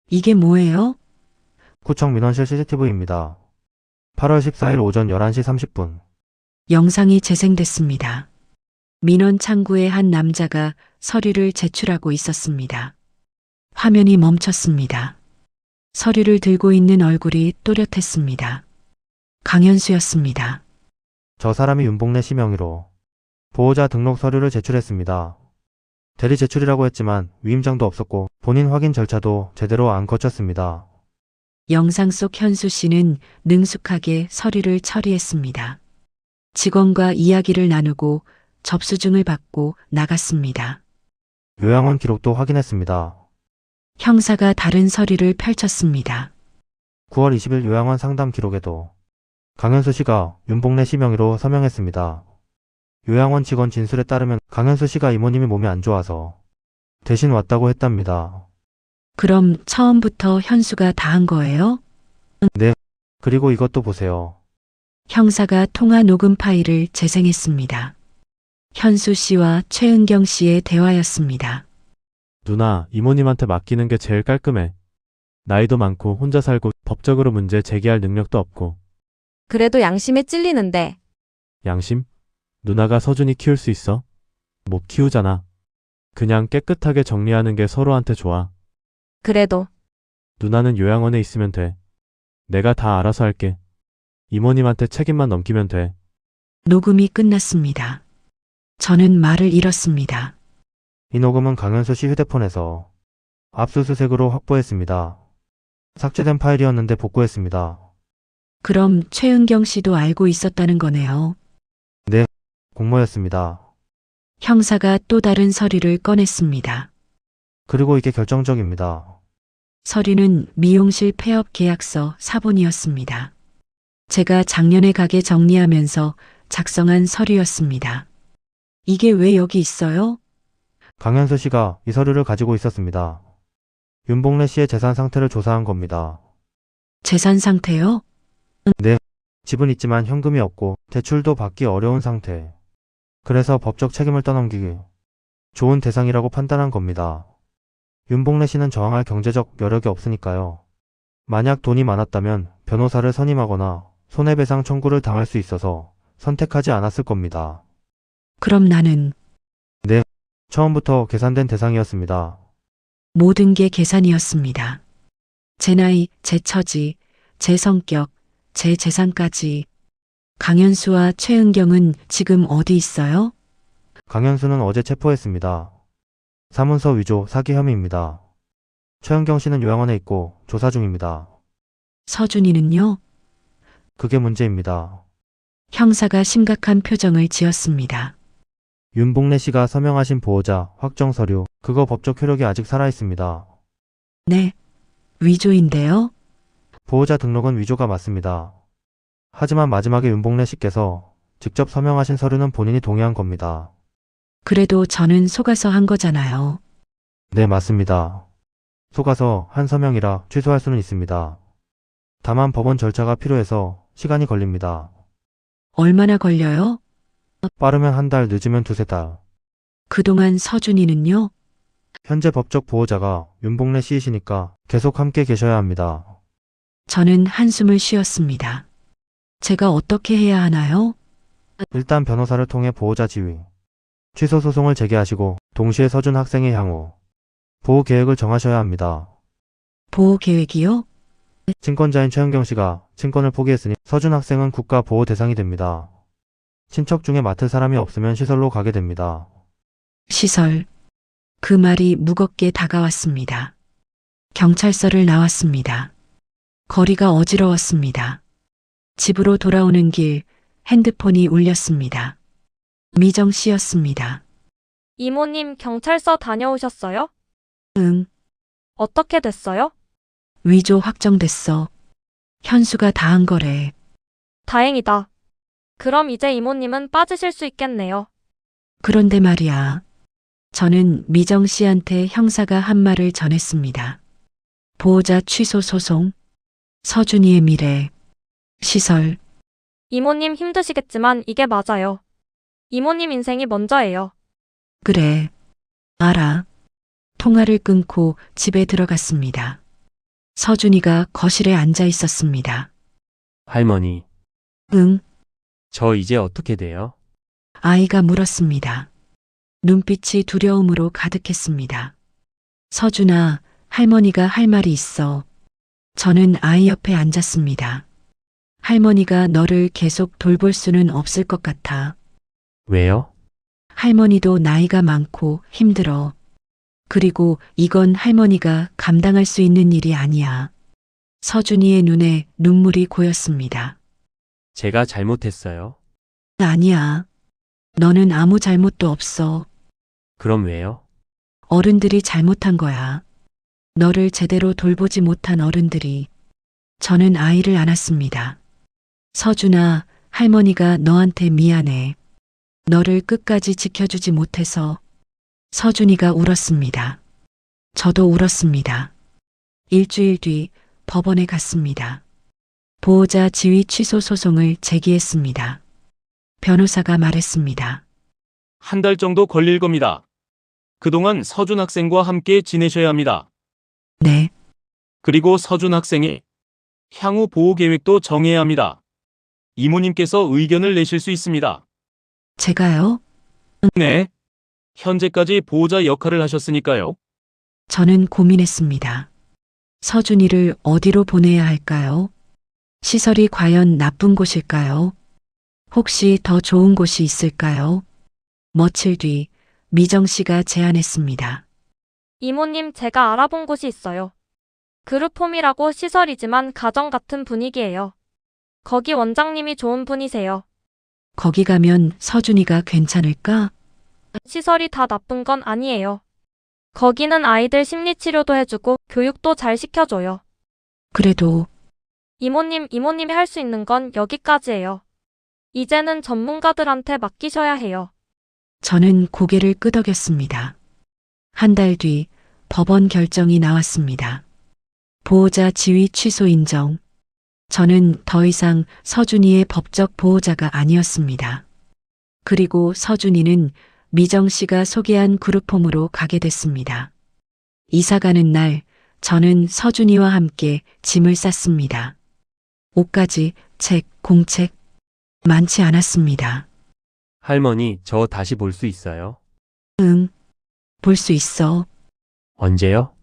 이게 뭐예요? 구청 민원실 CCTV입니다. 8월 14일 오전 11시 30분. 영상이 재생됐습니다. 민원 창구에 한 남자가 서류를 제출하고 있었습니다. 화면이 멈췄습니다. 서류를 들고 있는 얼굴이 또렷했습니다. 강현수였습니다. 저 사람이 윤복래 씨 명의로 보호자 등록 서류를 제출했습니다. 대리 제출이라고 했지만 위임장도 없었고 본인 확인 절차도 제대로 안 거쳤습니다. 영상 속 현수 씨는 능숙하게 서류를 처리했습니다. 직원과 이야기를 나누고 접수증을 받고 나갔습니다. 요양원 기록도 확인했습니다. 형사가 다른 서류를 펼쳤습니다. 9월 20일 요양원 상담 기록에도 강현수 씨가 윤복래 씨 명의로 서명했습니다. 요양원 직원 진술에 따르면 강현수 씨가 이모님이 몸이 안 좋아서 대신 왔다고 했답니다. 그럼 처음부터 현수가 다 한 거예요? 그리고 이것도 보세요. 형사가 통화 녹음 파일을 재생했습니다. 현수 씨와 최은경 씨의 대화였습니다. 누나, 이모님한테 맡기는 게 제일 깔끔해. 나이도 많고 혼자 살고 법적으로 문제 제기할 능력도 없고. 그래도 양심에 찔리는데. 양심? 누나가 서준이 키울 수 있어? 못 키우잖아. 그냥 깨끗하게 정리하는 게 서로한테 좋아. 그래도 누나는 요양원에 있으면 돼. 내가 다 알아서 할게. 이모님한테 책임만 넘기면 돼. 녹음이 끝났습니다. 저는 말을 잃었습니다. 이 녹음은 강현수 씨 휴대폰에서 압수수색으로 확보했습니다. 삭제된 파일이었는데 복구했습니다. 그럼 최은경 씨도 알고 있었다는 거네요. 공모였습니다. 형사가 또 다른 서류를 꺼냈습니다. 그리고 이게 결정적입니다. 서류는 미용실 폐업 계약서 사본이었습니다. 제가 작년에 가게 정리하면서 작성한 서류였습니다. 이게 왜 여기 있어요? 강현수 씨가 이 서류를 가지고 있었습니다. 윤복래 씨의 재산 상태를 조사한 겁니다. 재산 상태요? 집은 있지만 현금이 없고 대출도 받기 어려운 상태. 그래서 법적 책임을 떠넘기기 좋은 대상이라고 판단한 겁니다. 윤복래 씨는 저항할 경제적 여력이 없으니까요. 만약 돈이 많았다면 변호사를 선임하거나 손해배상 청구를 당할 수 있어서 선택하지 않았을 겁니다. 그럼 나는 처음부터 계산된 대상이었습니다. 모든 게 계산이었습니다. 제 나이, 제 처지, 제 성격, 제 재산까지. 강현수와 최은경은 지금 어디 있어요? 강현수는 어제 체포했습니다. 사문서 위조 사기 혐의입니다. 최은경 씨는 요양원에 있고 조사 중입니다. 서준이는요? 그게 문제입니다. 형사가 심각한 표정을 지었습니다. 윤복래 씨가 서명하신 보호자 확정 서류, 그거 법적 효력이 아직 살아있습니다. 네. 위조인데요? 보호자 등록은 위조가 맞습니다. 하지만 마지막에 윤복래 씨께서 직접 서명하신 서류는 본인이 동의한 겁니다. 그래도 저는 속아서 한 거잖아요. 네, 맞습니다. 속아서 한 서명이라 취소할 수는 있습니다. 다만 법원 절차가 필요해서 시간이 걸립니다. 얼마나 걸려요? 빠르면 한 달, 늦으면 두세 달. 그동안 서준이는요? 현재 법적 보호자가 윤복래 씨이시니까 계속 함께 계셔야 합니다. 저는 한숨을 쉬었습니다. 제가 어떻게 해야 하나요? 일단 변호사를 통해 보호자 지위, 취소 소송을 제기하시고 동시에 서준 학생의 향후 보호 계획을 정하셔야 합니다. 보호 계획이요? 친권자인 최은경 씨가 친권을 포기했으니 서준 학생은 국가 보호 대상이 됩니다. 친척 중에 맡을 사람이 없으면 시설로 가게 됩니다. 시설. 그 말이 무겁게 다가왔습니다. 경찰서를 나왔습니다. 거리가 어지러웠습니다. 집으로 돌아오는 길 핸드폰이 울렸습니다. 미정 씨였습니다. 이모님 경찰서 다녀오셨어요? 응, 어떻게 됐어요? 위조 확정됐어. 현수가 다 한 거래. 다행이다. 그럼 이제 이모님은 빠지실 수 있겠네요. 그런데 말이야. 저는 미정 씨한테 형사가 한 말을 전했습니다. 보호자 취소 소송, 서준이의 미래, 시설. 이모님 힘드시겠지만 이게 맞아요. 이모님 인생이 먼저예요. 그래. 알아. 통화를 끊고 집에 들어갔습니다. 서준이가 거실에 앉아 있었습니다. 할머니, 응, 저 이제 어떻게 돼요? 아이가 물었습니다. 눈빛이 두려움으로 가득했습니다. 서준아, 할머니가 할 말이 있어. 저는 아이 옆에 앉았습니다. 할머니가 너를 계속 돌볼 수는 없을 것 같아. 왜요? 할머니도 나이가 많고 힘들어. 그리고 이건 할머니가 감당할 수 있는 일이 아니야. 서준이의 눈에 눈물이 고였습니다. 제가 잘못했어요. 아니야. 너는 아무 잘못도 없어. 그럼 왜요? 어른들이 잘못한 거야. 너를 제대로 돌보지 못한 어른들이. 저는 아이를 안았습니다. 서준아, 할머니가 너한테 미안해. 너를 끝까지 지켜주지 못해서. 서준이가 울었습니다. 저도 울었습니다. 일주일 뒤 법원에 갔습니다. 보호자 지위 취소 소송을 제기했습니다. 변호사가 말했습니다. 한 달 정도 걸릴 겁니다. 그동안 서준 학생과 함께 지내셔야 합니다. 네, 그리고 서준 학생이 향후 보호 계획도 정해야 합니다. 이모님께서 의견을 내실 수 있습니다. 제가요? 네. 현재까지 보호자 역할을 하셨으니까요. 저는 고민했습니다. 서준이를 어디로 보내야 할까요? 시설이 과연 나쁜 곳일까요? 혹시 더 좋은 곳이 있을까요? 며칠 뒤 미정 씨가 제안했습니다. 이모님 제가 알아본 곳이 있어요. 그룹홈이라고 시설이지만 가정 같은 분위기예요. 거기 원장님이 좋은 분이세요. 거기 가면 서준이가 괜찮을까? 시설이 다 나쁜 건 아니에요. 거기는 아이들 심리치료도 해주고 교육도 잘 시켜줘요. 그래도 이모님이 할 수 있는 건 여기까지예요. 이제는 전문가들한테 맡기셔야 해요. 저는 고개를 끄덕였습니다. 한 달 뒤 법원 결정이 나왔습니다. 보호자 지위 취소 인정. 저는 더 이상 서준이의 법적 보호자가 아니었습니다. 그리고 서준이는 미정 씨가 소개한 그룹홈으로 가게 됐습니다. 이사 가는 날 저는 서준이와 함께 짐을 쌌습니다. 옷가지, 책, 공책 많지 않았습니다. 할머니, 저 다시 볼 수 있어요? 응, 볼 수 있어. 언제요?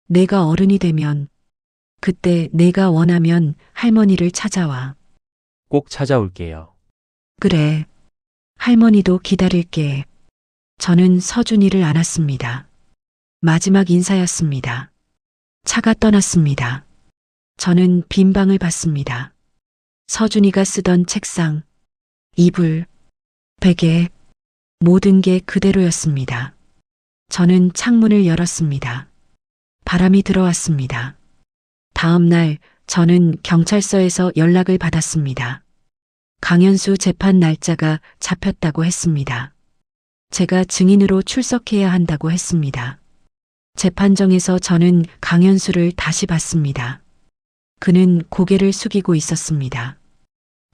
내가 어른이 되면 그때 내가 원하면 할머니를 찾아와. 꼭 찾아올게요. 그래. 할머니도 기다릴게. 저는 서준이를 안았습니다. 마지막 인사였습니다. 차가 떠났습니다. 저는 빈 방을 봤습니다. 서준이가 쓰던 책상, 이불, 베개, 모든 게 그대로였습니다. 저는 창문을 열었습니다. 바람이 들어왔습니다. 다음 날 저는 경찰서에서 연락을 받았습니다. 강현수 재판 날짜가 잡혔다고 했습니다. 제가 증인으로 출석해야 한다고 했습니다. 재판정에서 저는 강현수를 다시 봤습니다. 그는 고개를 숙이고 있었습니다.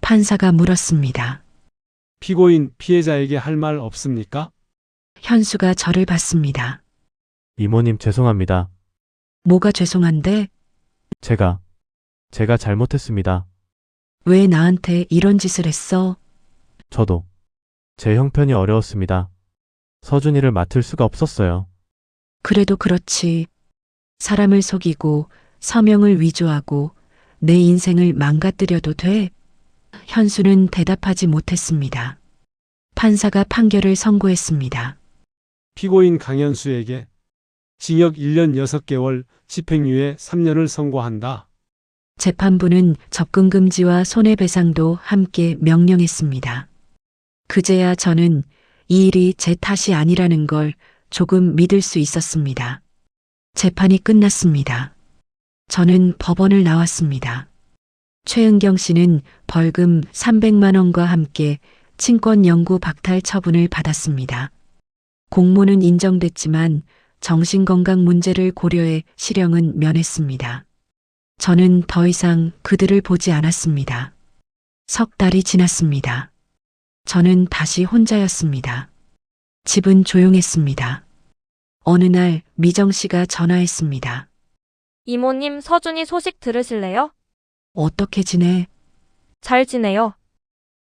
판사가 물었습니다. 피고인 피해자에게 할 말 없습니까? 현수가 저를 봤습니다. 이모님 죄송합니다. 뭐가 죄송한데? 제가 잘못했습니다. 왜 나한테 이런 짓을 했어? 저도 제 형편이 어려웠습니다. 서준이를 맡을 수가 없었어요. 그래도 그렇지. 사람을 속이고 서명을 위조하고 내 인생을 망가뜨려도 돼? 현수는 대답하지 못했습니다. 판사가 판결을 선고했습니다. 피고인 강현수에게 징역 1년 6개월, 집행유예 3년을 선고한다. 재판부는 접근금지와 손해배상도 함께 명령했습니다. 그제야 저는 이 일이 제 탓이 아니라는 걸 조금 믿을 수 있었습니다. 재판이 끝났습니다. 저는 법원을 나왔습니다. 최은경 씨는 벌금 300만 원과 함께 친권 영구 박탈 처분을 받았습니다. 공모는 인정됐지만 정신건강 문제를 고려해 실형은 면했습니다. 저는 더 이상 그들을 보지 않았습니다. 석 달이 지났습니다. 저는 다시 혼자였습니다. 집은 조용했습니다. 어느 날 미정 씨가 전화했습니다. 이모님, 서준이 소식 들으실래요? 어떻게 지내? 잘 지내요.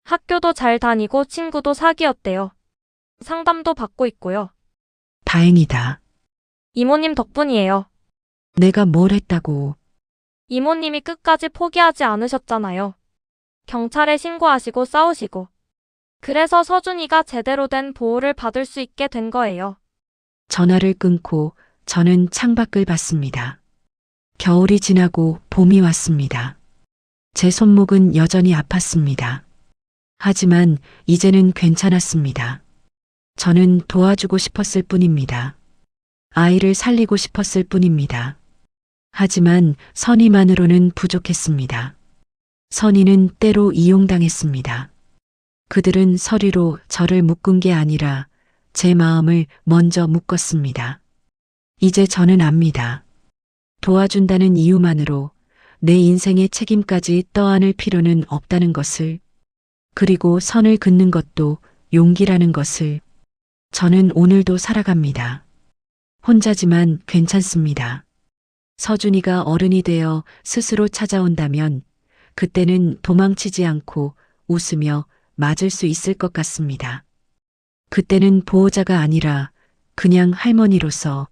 학교도 잘 다니고 친구도 사귀었대요. 상담도 받고 있고요. 다행이다. 이모님 덕분이에요. 내가 뭘 했다고. 이모님이 끝까지 포기하지 않으셨잖아요. 경찰에 신고하시고 싸우시고. 그래서 서준이가 제대로 된 보호를 받을 수 있게 된 거예요. 전화를 끊고 저는 창밖을 봤습니다. 겨울이 지나고 봄이 왔습니다. 제 손목은 여전히 아팠습니다. 하지만 이제는 괜찮았습니다. 저는 도와주고 싶었을 뿐입니다. 아이를 살리고 싶었을 뿐입니다. 하지만 선의만으로는 부족했습니다. 선의는 때로 이용당했습니다. 그들은 서리로 저를 묶은 게 아니라 제 마음을 먼저 묶었습니다. 이제 저는 압니다. 도와준다는 이유만으로 내 인생의 책임까지 떠안을 필요는 없다는 것을, 그리고 선을 긋는 것도 용기라는 것을. 저는 오늘도 살아갑니다. 혼자지만 괜찮습니다. 서준이가 어른이 되어 스스로 찾아온다면 그때는 도망치지 않고 웃으며 맞을 수 있을 것 같습니다. 그때는 보호자가 아니라 그냥 할머니로서